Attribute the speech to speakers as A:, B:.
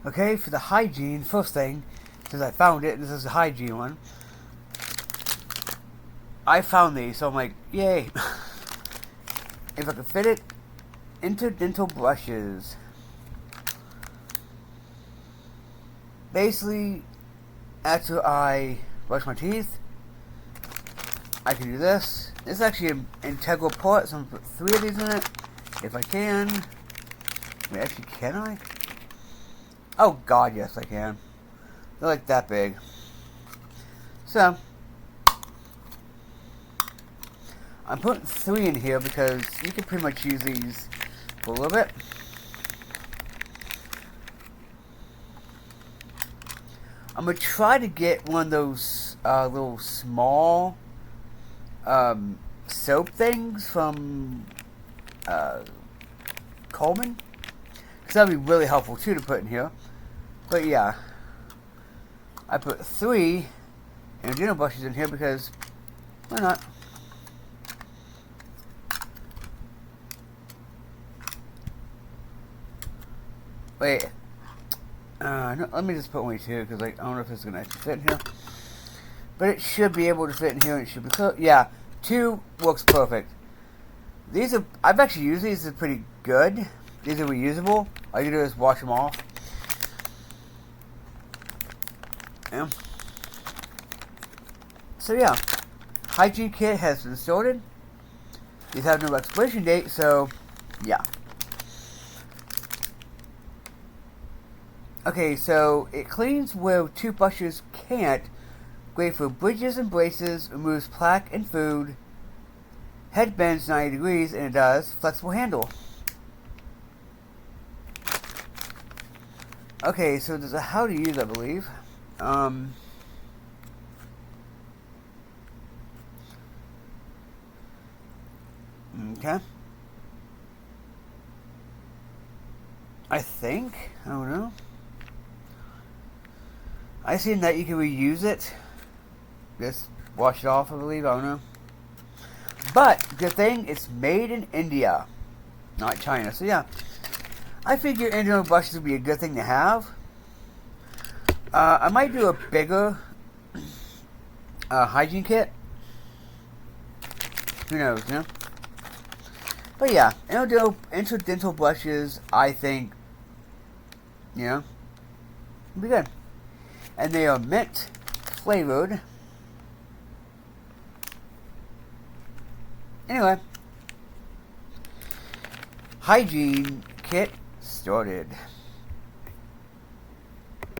A: Okay, for the hygiene, first thing, since I found it, this is the hygiene one. I found these, so I'm like, yay. If I could fit it into dental brushes. Basically, after I brush my teeth, I can do this. This is actually an integral part, so I'm going to put 3 of these in it, if I can. Wait, actually, can I? Oh god, yes I can. They're like that big. So, I'm putting 3 in here because you can pretty much use these for a little bit. I'm going to try to get one of those little small soap things from Coleman. Because that would be really helpful too to put in here. But yeah, I put 3 dental brushes in here because why not? Wait, no, let me just put only 2 because like I don't know if it's gonna actually fit in here, but it should be able to fit in here. And it should be yeah, 2 works perfect. These are I've actually used these. They're pretty good. These are reusable. All you do is wash them off. Yeah. So yeah, hygiene kit has been sorted. These have no expiration date, so yeah. Okay, so it cleans where toothbrushes can't. Great for bridges and braces, removes plaque and food. Head bends 90 degrees, and it does. Flexible handle. Okay, so there's a how to use, I believe. Okay. I think. I don't know. I seen that you can reuse it. Just wash it off, I believe. I don't know. But, good thing, it's made in India. Not China. So, yeah. I figure Indian brushes would be a good thing to have. I might do a bigger hygiene kit. Who knows, you know? But yeah, interdental brushes, I think, you know, would be good. And they are mint flavored. Anyway, hygiene kit started.